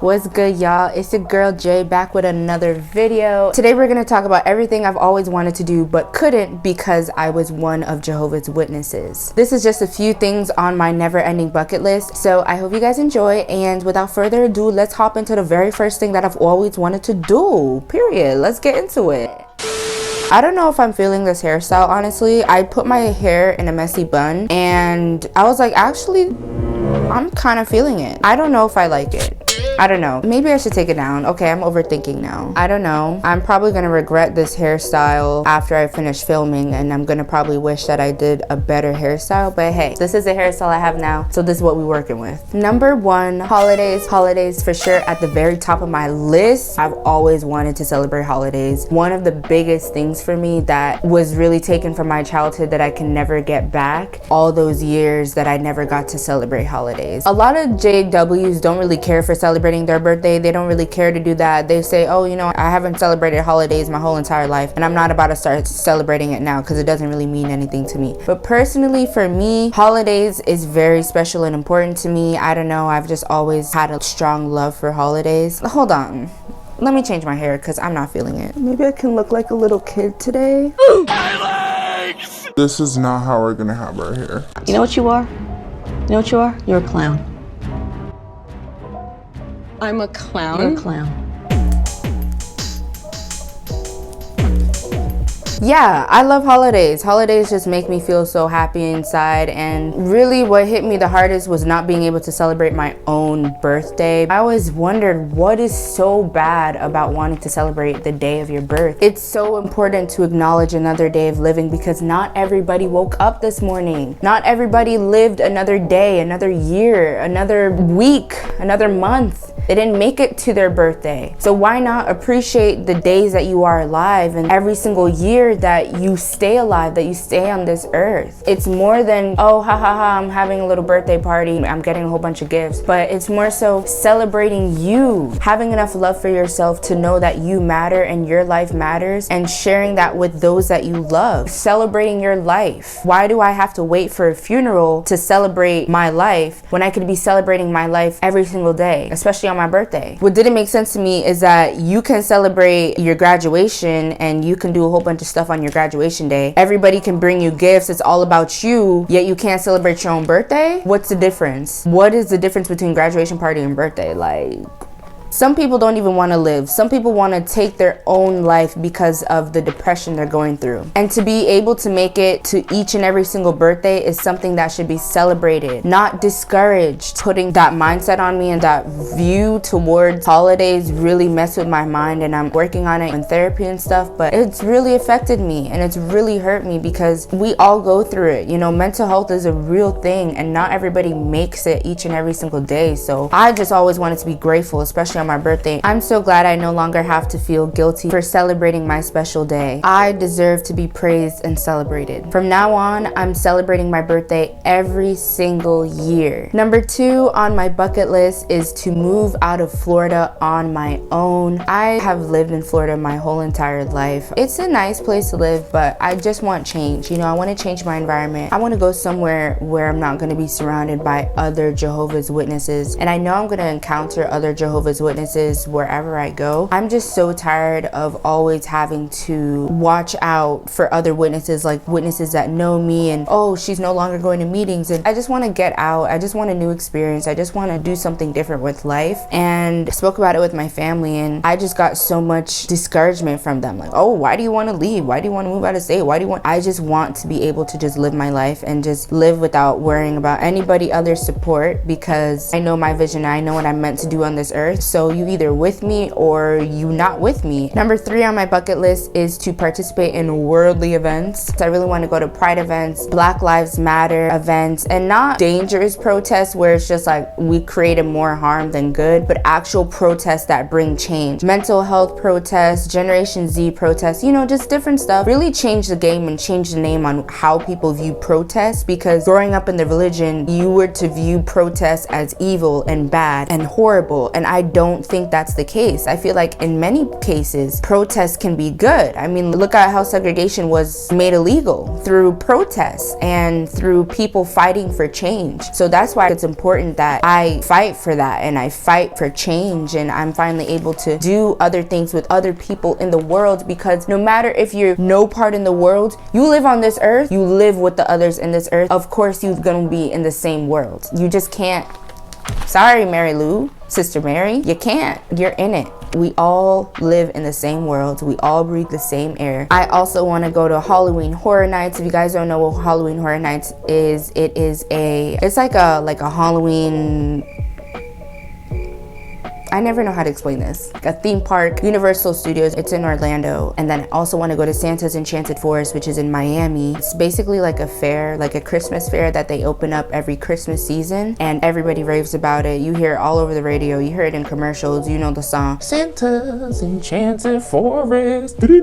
What's good, y'all? It's your girl Jay back with another video. Today we're going to talk about everything I've always wanted to do but couldn't because I was one of Jehovah's Witnesses. This is just a few things on my never-ending bucket list, so I hope you guys enjoy, and without further ado, let's hop into the very first thing that I've always wanted to do, period. Let's get into it. I don't know if I'm feeling this hairstyle, honestly. I put my hair in a messy bun and I was like, actually, I'm kind of feeling it. I don't know if I like it. I don't know. Maybe I should take it down. Okay, I'm overthinking now. I don't know. I'm probably gonna regret this hairstyle after I finish filming, and I'm gonna probably wish that I did a better hairstyle, but hey, this is the hairstyle I have now, so this is what we're working with. Number one, holidays. Holidays for sure at the very top of my list. I've always wanted to celebrate holidays. One of the biggest things for me that was really taken from my childhood that I can never get back, all those years that I never got to celebrate holidays. A lot of JWs don't really care for celebrating their birthday. They don't really care to do that. They say, oh, you know, I haven't celebrated holidays my whole entire life and I'm not about to start celebrating it now because it doesn't really mean anything to me. But personally, for me, holidays is very special and important to me. I don't know, I've just always had a strong love for holidays. Hold on, let me change my hair because I'm not feeling it. Maybe I can look like a little kid today. This is not how we're gonna have our hair. You know what you are? You know what you are? You're a clown. I'm a clown? You're a clown. Yeah, I love holidays. Holidays just make me feel so happy inside, and really what hit me the hardest was not being able to celebrate my own birthday. I always wondered, what is so bad about wanting to celebrate the day of your birth? It's so important to acknowledge another day of living because not everybody woke up this morning. Not everybody lived another day, another year, another week, another month. They didn't make it to their birthday. So why not appreciate the days that you are alive and every single year that you stay alive, that you stay on this earth? It's more than, oh, ha ha ha, I'm having a little birthday party, I'm getting a whole bunch of gifts. But it's more so celebrating you, having enough love for yourself to know that you matter and your life matters, and sharing that with those that you love. Celebrating your life. Why do I have to wait for a funeral to celebrate my life when I could be celebrating my life every single day, especially on my birthday? What didn't make sense to me is that you can celebrate your graduation and you can do a whole bunch of stuff on your graduation day. Everybody can bring you gifts. It's all about you, yet you can't celebrate your own birthday. What's the difference? What is the difference between graduation party and birthday? Like, some people don't even want to live. Some people want to take their own life because of the depression they're going through. And to be able to make it to each and every single birthday is something that should be celebrated, not discouraged. Putting that mindset on me and that view towards holidays really messed with my mind, and I'm working on it in therapy and stuff, but it's really affected me and it's really hurt me because we all go through it. You know, mental health is a real thing and not everybody makes it each and every single day. So I just always wanted to be grateful, especially on my birthday. I'm so glad I no longer have to feel guilty for celebrating my special day. I deserve to be praised and celebrated. From now on, I'm celebrating my birthday every single year. Number two on my bucket list is to move out of Florida on my own. I have lived in Florida my whole entire life. It's a nice place to live, but I just want change. You know, I want to change my environment. I want to go somewhere where I'm not going to be surrounded by other Jehovah's Witnesses, and I know I'm going to encounter other Jehovah's Witnesses wherever I go. I'm just so tired of always having to watch out for other witnesses, like witnesses that know me, and oh, she's no longer going to meetings. And I just want to get out. I just want a new experience. I just want to do something different with life. And I spoke about it with my family, and I just got so much discouragement from them. Like, oh, why do you want to leave? Why do you want to move out of state? Why do you want? I just want to be able to just live my life and just live without worrying about anybody else's support, because I know my vision. I know what I'm meant to do on this earth. So you either with me or you not with me. Number three on my bucket list is to participate in worldly events. So I really want to go to pride events, Black Lives Matter events, and not dangerous protests where it's just like we created more harm than good, but actual protests that bring change. Mental health protests, Generation Z protests, you know, just different stuff. Really change the game and change the name on how people view protests, because growing up in the religion, you were to view protests as evil and bad and horrible, and I don't don't think that's the case. I feel like in many cases, protests can be good. I mean, look at how segregation was made illegal through protests and through people fighting for change. So that's why it's important that I fight for that and I fight for change, and I'm finally able to do other things with other people in the world, because no matter if you're no part in the world, you live on this earth, you live with the others in this earth. Of course, you're gonna be in the same world. You just can't. Sorry, Mary Lou, Sister Mary, you can't. You're in it. We all live in the same world. We all breathe the same air. I also want to go to Halloween Horror Nights. If you guys don't know what Halloween Horror Nights is, it's like a Halloween, I never know how to explain this. Like a theme park, Universal Studios, it's in Orlando. And then I also want to go to Santa's Enchanted Forest, which is in Miami. It's basically like a fair, like a Christmas fair that they open up every Christmas season, and everybody raves about it. You hear it all over the radio, you hear it in commercials, you know the song. Santa's Enchanted Forest. Santa's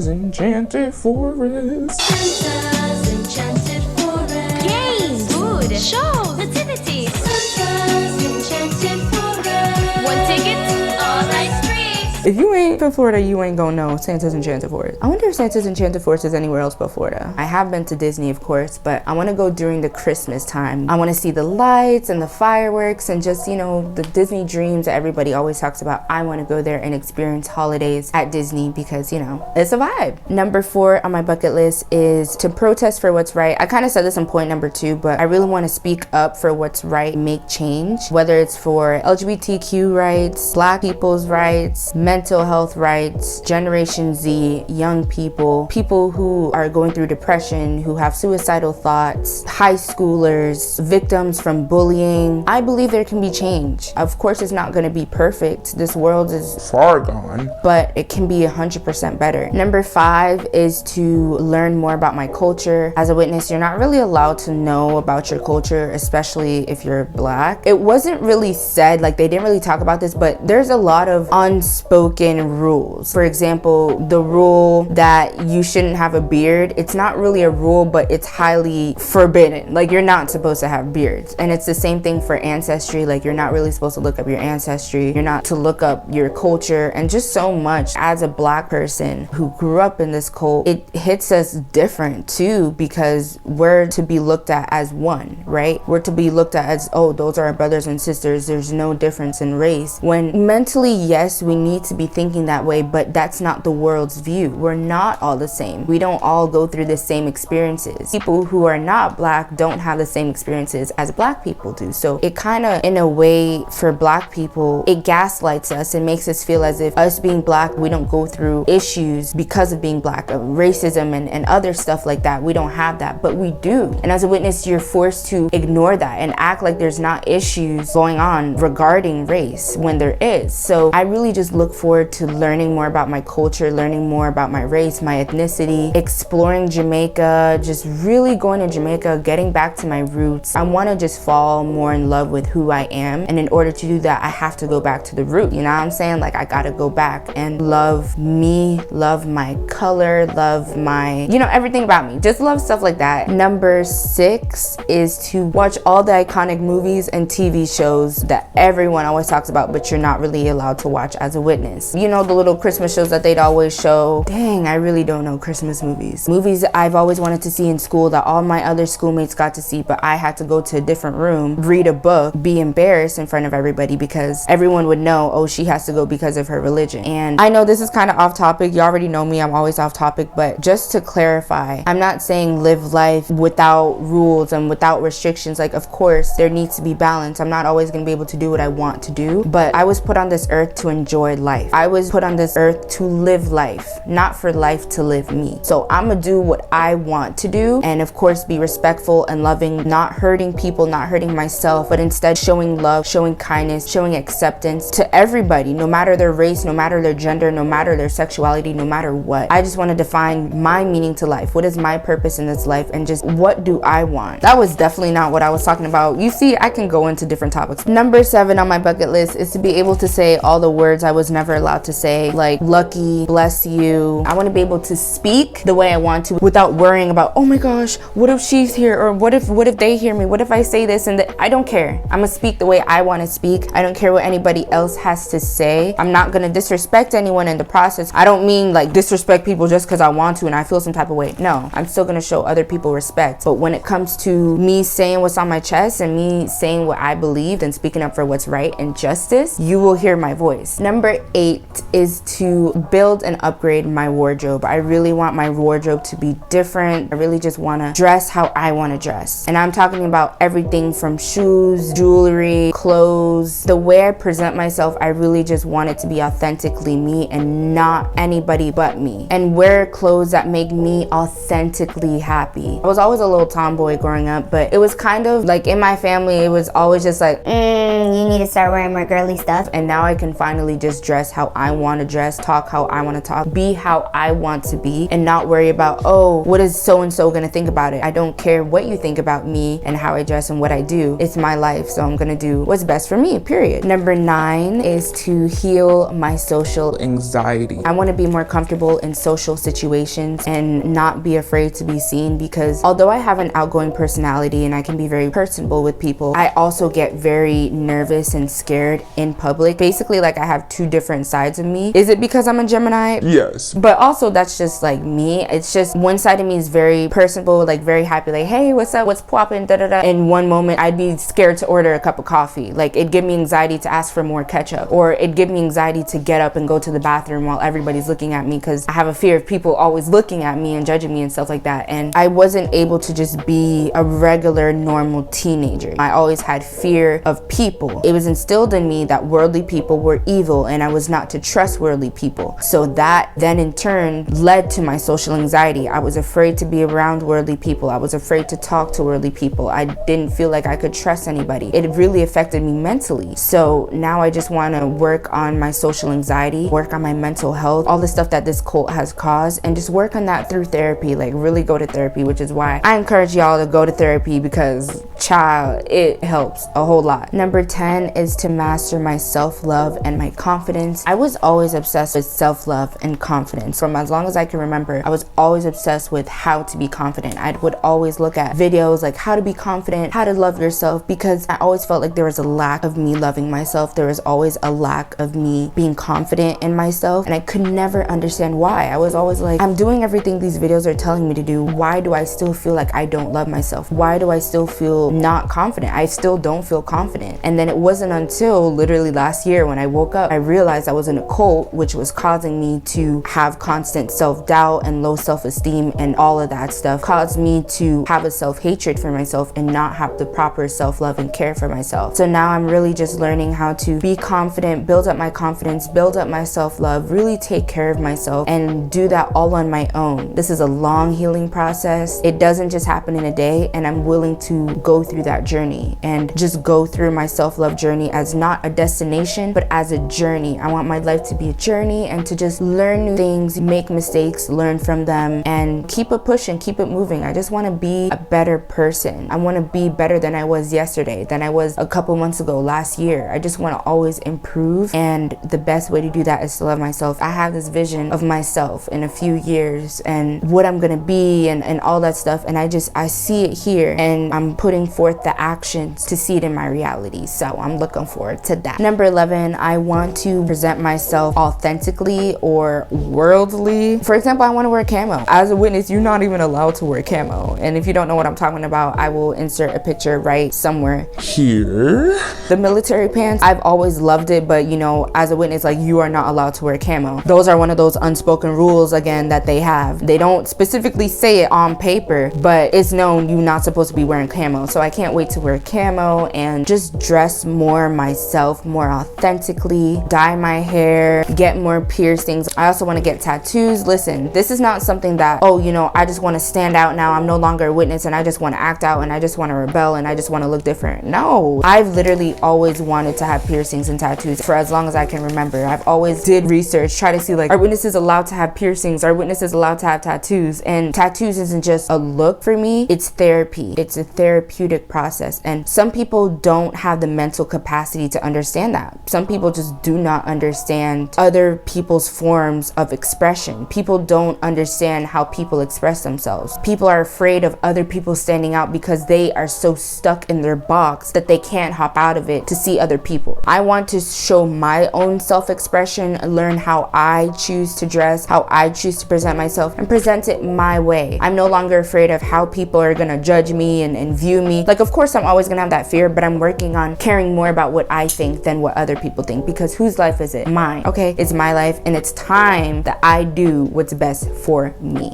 Enchanted Forest. Santa's Enchanted Forest. Games, food, shows, nativity. Santa's Enchanted Forest. One ticket, all rides free. If you ain't from Florida, you ain't gonna know Santa's Enchanted Forest. I wonder if Santa's Enchanted Forest is anywhere else but Florida. I have been to Disney, of course, but I want to go during the Christmas time. I want to see the lights and the fireworks and just, you know, the Disney dreams that everybody always talks about. I want to go there and experience holidays at Disney because, you know, it's a vibe. Number 4 on my bucket list is to protest for what's right. I kind of said this in point number 2, but I really want to speak up for what's right, make change, whether it's for LGBTQ rights, Black people's rights, mental health rights, Generation Z, young people, people who are going through depression, who have suicidal thoughts, high schoolers, victims from bullying. I believe there can be change. Of course, it's not going to be perfect. This world is Far gone. but it can be 100% better. Number 5 is to learn more about my culture. As a witness, you're not really allowed to know about your culture, especially if you're Black. It wasn't really said, like they didn't really talk about this, but there's a lot of unspoken rules. For example, the rule that you shouldn't have a beard, it's not really a rule, but it's highly forbidden. Like you're not supposed to have beards. And it's the same thing for ancestry. Like you're not really supposed to look up your ancestry. You're not to look up your culture, and just so much. As a Black person who grew up in this cult, it hits us different too, because we're to be looked at as one, right? We're to be looked at as, oh, those are our brothers and sisters. There's no difference in race. When mentally, yes, we need to be thinking that way, but that's not the world's view. We're not all the same. We don't all go through the same experiences. People who are not Black don't have the same experiences as Black people do. So it kind of, in a way, for Black people, it gaslights us and makes us feel as if us being Black, we don't go through issues because of being Black, of racism and other stuff like that. We don't have that, but we do. And as a witness, you're forced to ignore that and act like there's not issues going on regarding race when there is. So I really just look forward to learning more about my culture, learning more about my race, my ethnicity, exploring Jamaica, just really going to Jamaica, getting back to my roots. I want to just fall more in love with who I am, and in order to do that, I have to go back to the root. You know what I'm saying? Like I gotta go back and love me, love my color, love my, you know, everything about me. Just love stuff like that. Number 6 is to watch all the iconic movies and TV shows that everyone always talks about, but you're not really allowed to watch as a witness. You know, the little Christmas shows that they'd always show. Dang, I really don't know Christmas movies. Movies that I've always wanted to see in school that all my other schoolmates got to see, but I had to go to a different room, read a book, be embarrassed in front of everybody because everyone would know, oh, she has to go because of her religion. And I know this is kind of off topic. You already know me, I'm always off topic, but just to clarify, I'm not saying live life without rules and without restrictions. Like, of course, there needs to be balance. I'm not always gonna be able to do what I want to do, but I was put on this earth to enjoy life. I was put on this earth to live life, not for life to live me. So I'm gonna do what I want to do, and of course be respectful and loving, not hurting people, not hurting myself, but instead showing love, showing kindness, showing acceptance to everybody, no matter their race, no matter their gender, no matter their sexuality, no matter what. I just want to define my meaning to life. What is my purpose in this life, and just what do I want? That was definitely not what I was talking about. You see, I can go into different topics. Number 7 on my bucket list is to be able to say all the words I was never never allowed to say like lucky, bless you. I want to be able to speak the way I want to without worrying about, oh my gosh, what if she's here, or what if they hear me, what if I say this and that. I don't care. I'm gonna speak the way I want to speak. I don't care what anybody else has to say. I'm not gonna disrespect anyone in the process. I don't mean like disrespect people just because I want to and I feel some type of way. No, I'm still gonna show other people respect. But when it comes to me saying what's on my chest and me saying what I believe and speaking up for what's right and justice, you will hear my voice. Number 8 is to build and upgrade my wardrobe. I really want my wardrobe to be different. I really just want to dress how I want to dress. And I'm talking about everything from shoes, jewelry, clothes. The way I present myself, I really just want it to be authentically me and not anybody but me. And wear clothes that make me authentically happy. I was always a little tomboy growing up, but it was kind of like in my family, it was always just like, you need to start wearing more girly stuff. And now I can finally just dress how I want to dress, talk how I want to talk, be how I want to be, and not worry about, oh, what is so-and-so gonna think about it? I don't care what you think about me and how I dress and what I do. It's my life, so I'm gonna do what's best for me, period. Number 9 is to heal my social Anxiety. I want to be more comfortable in social situations and not be afraid to be seen, because although I have an outgoing personality and I can be very personable with people, I also get very nervous and scared in public. Basically, like I have 2 different sides of me. Is it because I'm a Gemini? Yes. But also that's just like me. It's just one side of me is very personable, like very happy, like, hey, what's up, what's poppin', da da da. In one moment I'd be scared to order a cup of coffee. Like it'd give me anxiety to ask for more ketchup, or it'd give me anxiety to get up and go to the bathroom while everybody's looking at me, because I have a fear of people always looking at me and judging me and stuff like that. And I wasn't able to just be a regular normal teenager. I always had fear of people. It was instilled in me that worldly people were evil and I was not to trust worldly people. So that then in turn led to my social anxiety. I was afraid to be around worldly people. I was afraid to talk to worldly people. I didn't feel like I could trust anybody. It really affected me mentally. So now I just want to work on my social anxiety, work on my mental health, all the stuff that this cult has caused, and just work on that through therapy. Like really go to therapy, which is why I encourage y'all to go to therapy, because child, it helps a whole lot. Number 10 is to master my self-love and my confidence. I was always obsessed with self-love and confidence. From as long as I can remember, I was always obsessed with how to be confident. I would always look at videos like how to be confident, how to love yourself, because I always felt like there was a lack of me loving myself. There was always a lack of me being confident in myself, and I could never understand why. I was always like, I'm doing everything these videos are telling me to do. Why do I still feel like I don't love myself? Why do I still feel not confident? I still don't feel confident. And then it wasn't until literally last year when I woke up, I realized I was in a cult, which was causing me to have constant self-doubt and low self-esteem, and all of that stuff caused me to have a self-hatred for myself and not have the proper self-love and care for myself. So now I'm really just learning how to be confident, build up my confidence, build up my self-love, really take care of myself, and do that all on my own. This is a long healing process. It doesn't just happen in a day, and I'm willing to go through that journey and just go through my self-love journey as not a destination, but as a journey. I want my life to be a journey and to just learn new things, make mistakes, learn from them, and keep it pushing, keep it moving. I just want to be a better person. I want to be better than I was yesterday, than I was a couple months ago, last year. I just want to always improve, and the best way to do that is to love myself. I have this vision of myself in a few years and what I'm gonna be and all that stuff, and I see it here, and I'm putting forth the actions to see it in my reality. So I'm looking forward to that. Number 11, I want to present myself authentically or worldly. For example, I want to wear camo. As a witness, you're not even allowed to wear camo, and if you don't know what I'm talking about, I will insert a picture right somewhere Here. The military pants, I've always loved it, but you know, as a witness, like, you are not allowed to wear camo. Those are one of those unspoken rules, again, that they have. They don't specifically say it on paper, but it's known you're not supposed to be wearing camo. So I can't wait to wear camo and just dress more myself, more authentically, dye my hair, get more piercings. I also want to get tattoos. Listen, this is not something that, oh, you know, I just want to stand out now. I'm no longer a witness and I just want to act out and I just want to rebel and I just want to look different. No, I've literally always wanted to have piercings and tattoos for as long as I can remember. I've always did research, try to see, like, are witnesses allowed to have piercings? Are witnesses allowed to have tattoos? And tattoos isn't just a look for me, it's therapy. It's a therapeutic process. And some people don't have the mental capacity to understand that. Some people just do not understand other people's forms of expression. People don't understand how people express themselves. People are afraid of other people standing out because they are so stuck in their box that they can't hop out of it to see other people. I want to show my own self-expression, learn how I choose to dress, how I choose to present myself, and present it my way. I'm no longer afraid of how people are gonna judge me and view me. Like, of course I'm always gonna have that fear, but I'm working on caring more about what I think than what other people think, because whose life is it? Mine. Okay, it's my life, and it's time that I do what's best for me.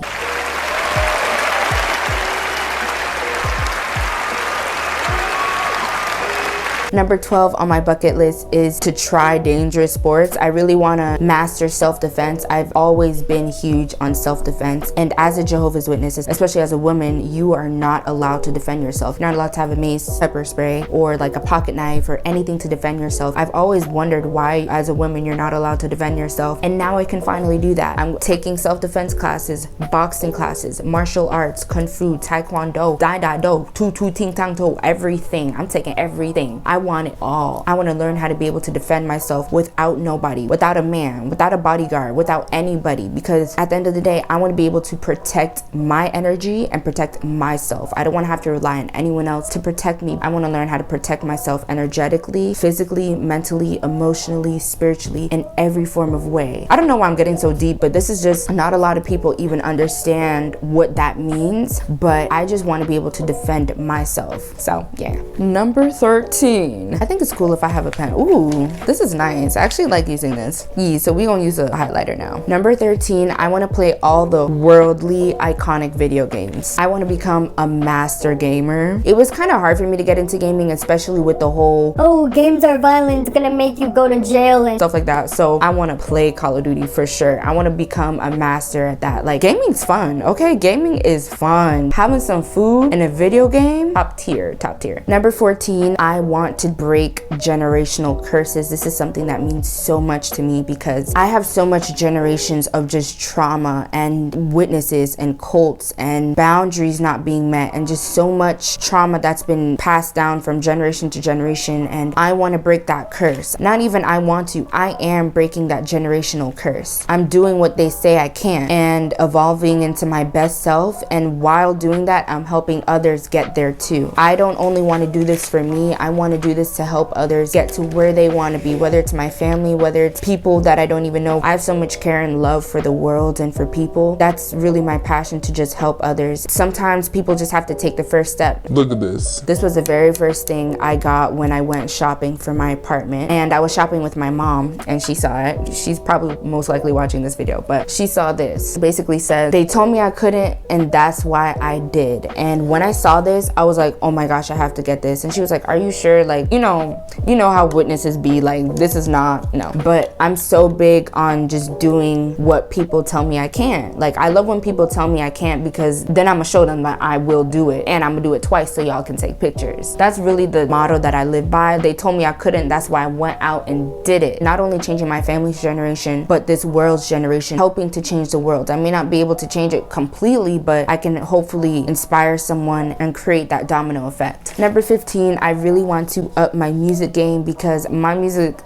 Number 12 on my bucket list is to try dangerous sports. I really want to master self-defense. I've always been huge on self-defense, and as a Jehovah's Witness, especially as a woman, you are not allowed to defend yourself. You're not allowed to have a mace, pepper spray, or like a pocket knife or anything to defend yourself. I've always wondered why as a woman you're not allowed to defend yourself, and now I can finally do that. I'm taking self-defense classes, boxing classes, martial arts, kung fu, taekwondo, do, tu ting tang to, everything. I'm taking everything. I want it all. I want to learn how to be able to defend myself without nobody, without a man, without a bodyguard, without anybody, because at the end of the day, I want to be able to protect my energy and protect myself. I don't want to have to rely on anyone else to protect me. I want to learn how to protect myself energetically, physically, mentally, emotionally, spiritually, in every form of way. I don't know why I'm getting so deep, but this is just not a lot of people even understand what that means, but I just want to be able to defend myself. So yeah. Number 13. I think it's cool if I have a pen. Ooh, this is nice. I actually like using this. Yeah, so we're gonna use a highlighter now. Number 13, I want to play all the worldly iconic video games. I want to become a master gamer. It was kind of hard for me to get into gaming, especially with the whole, oh, games are violent, it's gonna make you go to jail and stuff like that. So I want to play Call of Duty for sure. I want to become a master at that. Like, gaming's fun, okay? Gaming is fun. Having some food in a video game, top tier, top tier. Number 14, I want to break generational curses. This is something that means so much to me because I have so much generations of just trauma and witnesses and cults and boundaries not being met and just so much trauma that's been passed down from generation to generation, and I want to break that curse. Not even I want to, I am breaking that generational curse. I'm doing what they say I can and evolving into my best self, and while doing that, I'm helping others get there too. I don't only want to do this for me, I want to do this to help others get to where they want to be, whether it's my family, whether it's people that I don't even know. I have so much care and love for the world and for people. That's really my passion, to just help others. Sometimes people just have to take the first step. Look at this. This was the very first thing I got when I went shopping for my apartment, and I was shopping with my mom and she saw it. She's probably most likely watching this video, but she saw this. It basically said, they told me I couldn't and that's why I did. And when I saw this, I was like, oh my gosh, I have to get this. And she was like, are you sure? Like, you know how witnesses be like, this is not, no. But I'm so big on just doing what people tell me I can't. Like, I love when people tell me I can't, because then I'm gonna show them that I will do it, and I'm gonna do it twice so y'all can take pictures. That's really the motto that I live by. They told me I couldn't, that's why I went out and did it. Not only changing my family's generation, but this world's generation, helping to change the world. I may not be able to change it completely, but I can hopefully inspire someone and create that domino effect. Number 15, I really want to up my music game, because my music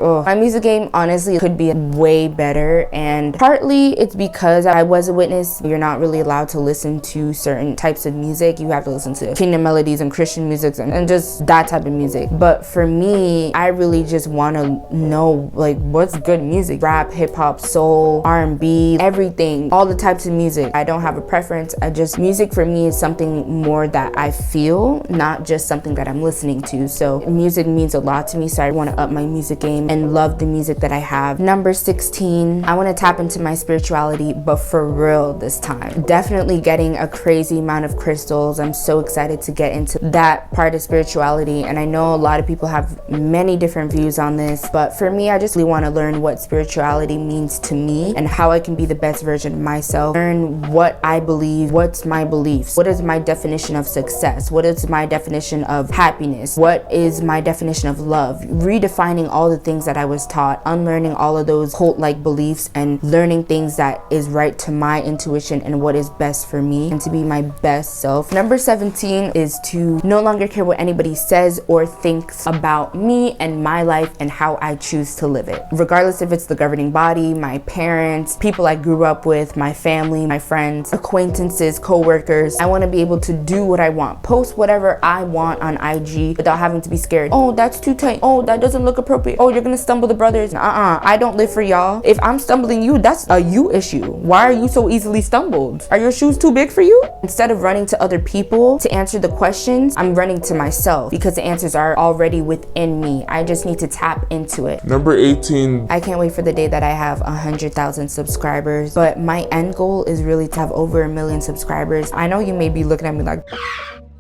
game honestly could be way better, and partly it's because I was a witness. You're not really allowed to listen to certain types of music. You have to listen to kingdom melodies and Christian music and just that type of music. But for me, I really just want to know like what's good music. Rap, hip-hop, soul, R&B, everything, all the types of music. I don't have a preference. Music for me is something more that I feel, not just something that I'm listening to. So music means a lot to me, so I want to up my music game and love the music that I have. Number 16, I want to tap into my spirituality, but for real this time. Definitely getting a crazy amount of crystals. I'm so excited to get into that part of spirituality, and I know a lot of people have many different views on this, but for me, I just really want to learn what spirituality means to me and how I can be the best version of myself. Learn what I believe, what's my beliefs, what is my definition of success, what is my definition of happiness, what is my my definition of love, redefining all the things that I was taught, unlearning all of those cult-like beliefs and learning things that is right to my intuition and what is best for me, and to be my best self. Number 17 is to no longer care what anybody says or thinks about me and my life and how I choose to live it. Regardless if it's the governing body, my parents, people I grew up with, my family, my friends, acquaintances, co-workers, I want to be able to do what I want, post whatever I want on IG without having to be scared. Oh, that's too tight. Oh, that doesn't look appropriate. Oh, you're gonna stumble the brothers. I don't live for y'all. If I'm stumbling you, that's a you issue. Why are you so easily stumbled? Are your shoes too big for you? Instead of running to other people to answer the questions, I'm running to myself because the answers are already within me. I just need to tap into it. Number 18. I can't wait for the day that I have 100,000 subscribers, but my end goal is really to have over 1 million subscribers. I know you may be looking at me like,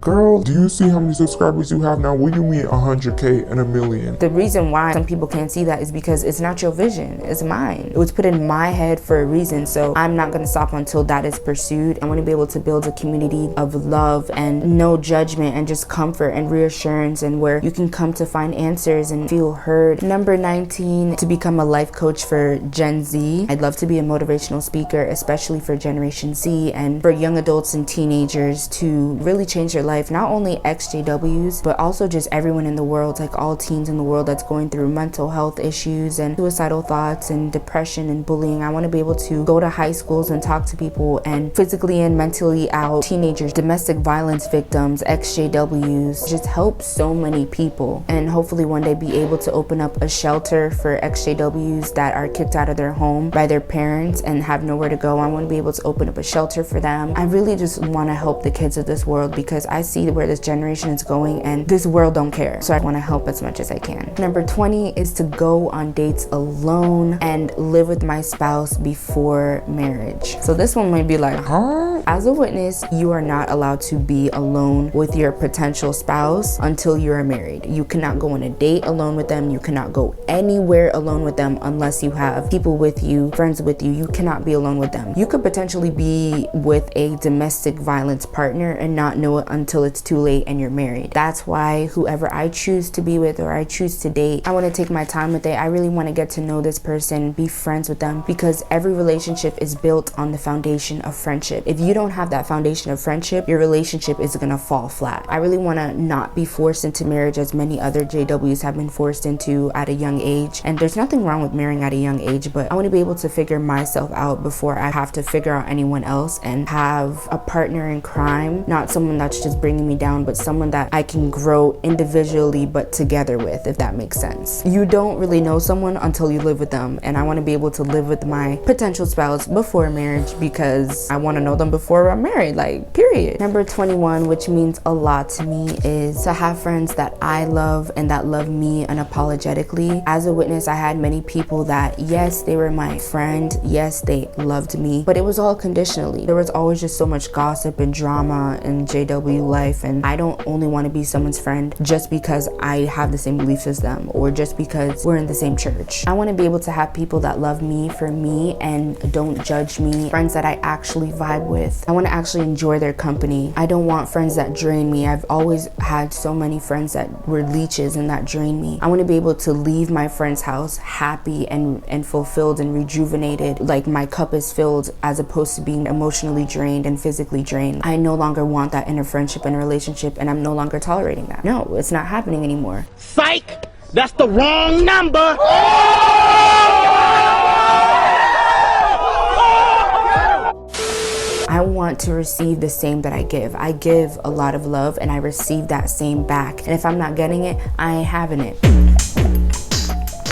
Girl, do you see how many subscribers you have now? What do you mean 100K and 1 million? the reason why some people can't see that is because it's not your vision, it's mine. It was put in my head for a reason, so I'm not gonna stop until that is pursued. I wanna be able to build a community of love and no judgment and just comfort and reassurance, and where you can come to find answers and feel heard. Number 19, to become a life coach for Gen Z. I'd love to be a motivational speaker, especially for Generation Z and for young adults and teenagers to really change their life. Not only XJWs, but also just everyone in the world, like all teens in the world that's going through mental health issues and suicidal thoughts and depression and bullying. I want to be able to go to high schools and talk to people, and physically and mentally out teenagers, domestic violence victims, XJWs, just help so many people, and hopefully one day be able to open up a shelter for XJWs that are kicked out of their home by their parents and have nowhere to go. I want to be able to open up a shelter for them. I really just want to help the kids of this world because I see where this generation is going and this world don't care. So I want to help as much as I can. Number 20 is to go on dates alone and live with my spouse before marriage. So this one might be like, huh? As a witness, you are not allowed to be alone with your potential spouse until you are married. You cannot go on a date alone with them. You cannot go anywhere alone with them unless you have people with you, friends with you. You cannot be alone with them. You could potentially be with a domestic violence partner and not know it until it's too late and you're married. That's why whoever I choose to be with or I choose to date, I want to take my time with it. I really want to get to know this person, be friends with them, because every relationship is built on the foundation of friendship. If you don't have that foundation of friendship, your relationship is gonna fall flat. I really want to not be forced into marriage as many other JWs have been forced into at a young age. And there's nothing wrong with marrying at a young age, but I want to be able to figure myself out before I have to figure out anyone else and have a partner in crime, not someone that's just bringing me down, but someone that I can grow individually but together with, if that makes sense. You don't really know someone until you live with them, and I want to be able to live with my potential spouse before marriage because I want to know them before I'm married, like, period. Number 21, which means a lot to me, is to have friends that I love and that love me unapologetically. As a witness, I had many people that, yes, they were my friend, yes, they loved me, but it was all conditionally. There was always just so much gossip and drama in JW life, and I don't only want to be someone's friend just because I have the same beliefs as them or just because we're in the same church. I want to be able to have people that love me for me and don't judge me, friends that I actually vibe with. I want to actually enjoy their company. I don't want friends that drain me. I've always had so many friends that were leeches and that drain me. I want to be able to leave my friend's house happy and fulfilled and rejuvenated, like my cup is filled, as opposed to being emotionally drained and physically drained. I no longer want that in a friendship and a relationship, and I'm no longer tolerating that. No, it's not happening anymore. Psych! That's the wrong number! I want to receive the same that I give. I give a lot of love and I receive that same back. And if I'm not getting it, I ain't having it.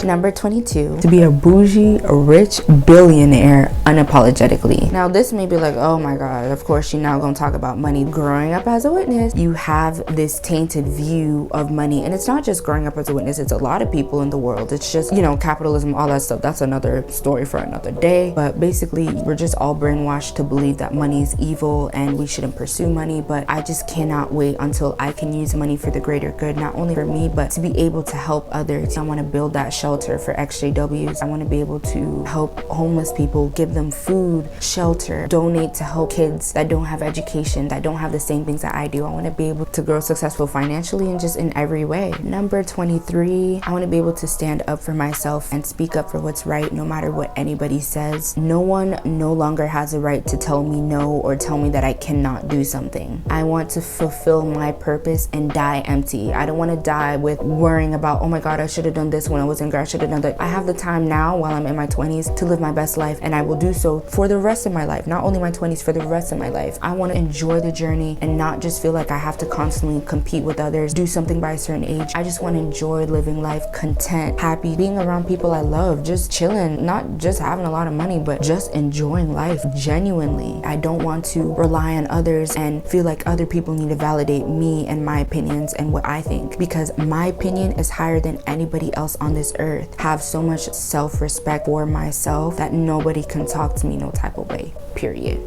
Number 22, to be a bougie, rich billionaire unapologetically. Now this may be like, oh my God, of course you're now gonna talk about money. Growing up as a witness, you have this tainted view of money, and it's not just growing up as a witness, it's a lot of people in the world. It's just, you know, capitalism, all that stuff. That's another story for another day. But basically, we're just all brainwashed to believe that money is evil and we shouldn't pursue money. But I just cannot wait until I can use money for the greater good, not only for me, but to be able to help others. I wanna build that shelter shelter for XJWs. I want to be able to help homeless people, give them food, shelter, donate to help kids that don't have education, that don't have the same things that I do. I want to be able to grow successful financially and just in every way. Number 23, I want to be able to stand up for myself and speak up for what's right no matter what anybody says. No one no longer has a right to tell me no or tell me that I cannot do something. I want to fulfill my purpose and die empty. I don't want to die with worrying about, oh my God, I should have done this when I was younger, I should have done that. I have the time now while I'm in my 20s to live my best life, and I will do so for the rest of my life. Not only my 20s, for the rest of my life. I want to enjoy the journey and not just feel like I have to constantly compete with others, do something by a certain age. I just want to enjoy living life content, happy, being around people I love, just chilling, not just having a lot of money, but just enjoying life genuinely. I don't want to rely on others and feel like other people need to validate me and my opinions and what I think, because my opinion is higher than anybody else on this earth. Have so much self-respect for myself that nobody can talk to me no type of way, period.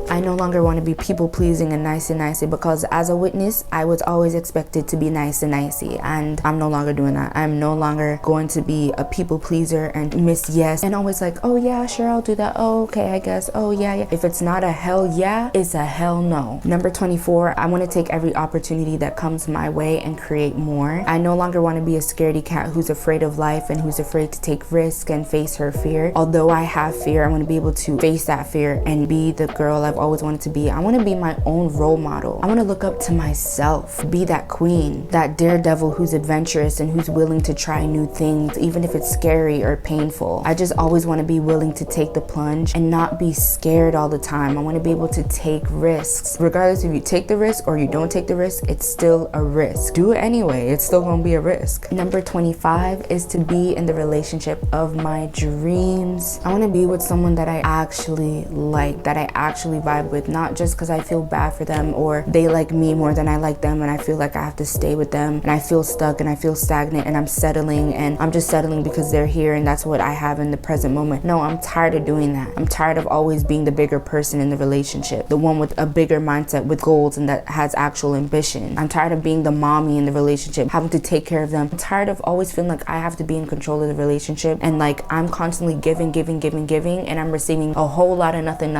I no longer want to be people pleasing and nicey because as a witness, I was always expected to be nicey, and I'm no longer doing that. I'm no longer going to be a people pleaser and miss yes and always like, oh yeah, sure, I'll do that. Oh, okay, I guess. Oh yeah. If it's not a hell yeah, it's a hell no. Number 24, I want to take every opportunity that comes my way and create more. I no longer want to be a scaredy cat who's afraid of life and who's afraid to take risk and face her fear. Although I have fear, I want to be able to face that fear and be the girl I've always wanted to be. I want to be my own role model. I want to look up to myself, be that queen, that daredevil who's adventurous and who's willing to try new things, even if it's scary or painful. I just always want to be willing to take the plunge and not be scared all the time. I want to be able to take risks. Regardless if you take the risk or you don't take the risk, it's still a risk. Do it anyway. It's still going to be a risk. Number 25 is to be in the relationship of my dreams. I want to be with someone that I actually like, that I actually vibe with, not just because I feel bad for them or they like me more than I like them and I feel like I have to stay with them and I feel stuck and I feel stagnant and I'm settling and I'm just settling because they're here and that's what I have in the present moment. No, I'm tired of doing that. I'm tired of always being the bigger person in the relationship, the one with a bigger mindset, with goals and that has actual ambition. I'm tired of being the mommy in the relationship, having to take care of them. I'm tired of always feeling like I have to be in control of the relationship and like I'm constantly giving and I'm receiving a whole lot of nothing.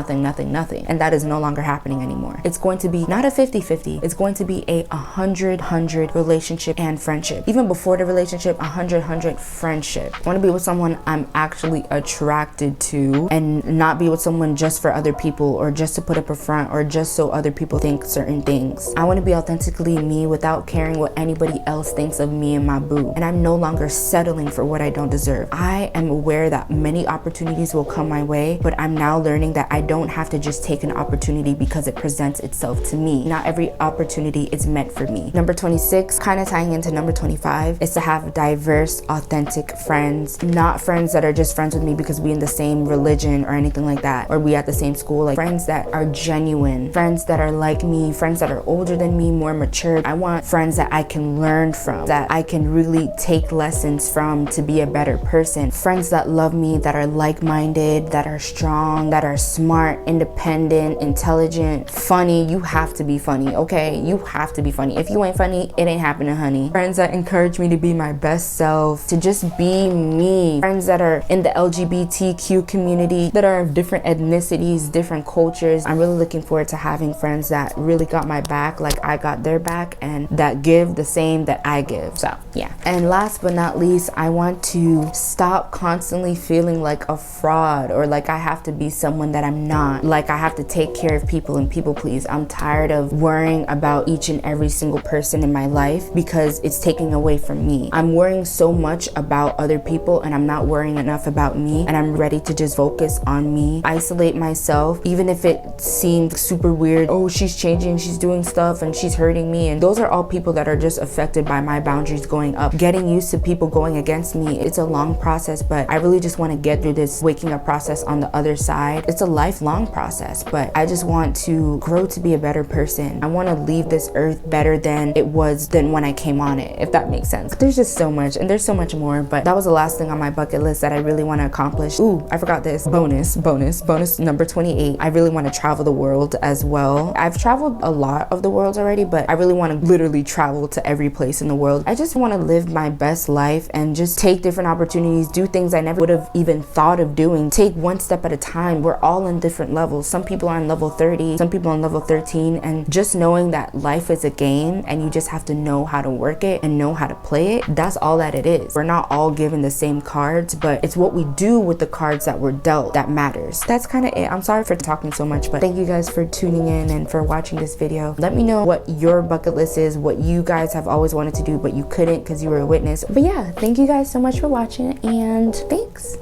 And that is no longer happening anymore. It's going to be not a 50-50. It's going to be a 100-100 relationship and friendship. Even before the relationship, 100-100 friendship. I want to be with someone I'm actually attracted to and not be with someone just for other people or just to put up a front or just so other people think certain things. I want to be authentically me without caring what anybody else thinks of me and my boo. And I'm no longer settling for what I don't deserve. I am aware that many opportunities will come my way, but I'm now learning that I don't have to just take an opportunity because it presents itself to me. Not every opportunity is meant for me. Number 26, kind of tying into number 25, is to have diverse, authentic friends. Not friends that are just friends with me because we in the same religion or anything like that, or we at the same school. Like friends that are genuine, friends that are like me, friends that are older than me, more mature. I want friends that I can learn from, that I can really take lessons from to be a better person. Friends that love me, that are like-minded, that are strong, that are smart, independent, intelligent, funny. You have to be funny, okay? You have to be funny. If you ain't funny, it ain't happening, honey. Friends that encourage me to be my best self, to just be me. Friends that are in the LGBTQ community, that are of different ethnicities, different cultures. I'm really looking forward to having friends that really got my back like I got their back and that give the same that I give. So yeah. And last but not least, I want to stop constantly feeling like a fraud or like I have to be someone that I'm not, like I have to take care of people and people please. I'm tired of worrying about each and every single person in my life because it's taking away from me. I'm worrying so much about other people and I'm not worrying enough about me, and I'm ready to just focus on me, isolate myself, even if it seemed super weird. Oh, she's changing, she's doing stuff and she's hurting me, and those are all people that are just affected by my boundaries going up. Getting used to people going against me, it's a long process, but I really just want to get through this waking up process on the other side. It's a lifelong process, but I just want to grow to be a better person. I want to leave this earth better than it was than when I came on it, if that makes sense. There's just so much, and there's so much more, but that was the last thing on my bucket list that I really want to accomplish. Ooh, I forgot this. Bonus number 28. I really want to travel the world as well. I've traveled a lot of the world already, but I really want to literally travel to every place in the world. I just want to live my best life and just take different opportunities, do things I never would have even thought of doing, take one step at a time. We're all in different levels. Some people are on level 30, some people on level 13, and just knowing that life is a game and you just have to know how to work it and know how to play it, that's all that it is. We're not all given the same cards, but it's what we do with the cards that we're dealt that matters. That's kind of it. I'm sorry for talking so much, but thank you guys for tuning in and for watching this video. Let me know what your bucket list is, what you guys have always wanted to do but you couldn't because you were a witness. But yeah, thank you guys so much for watching, and thanks.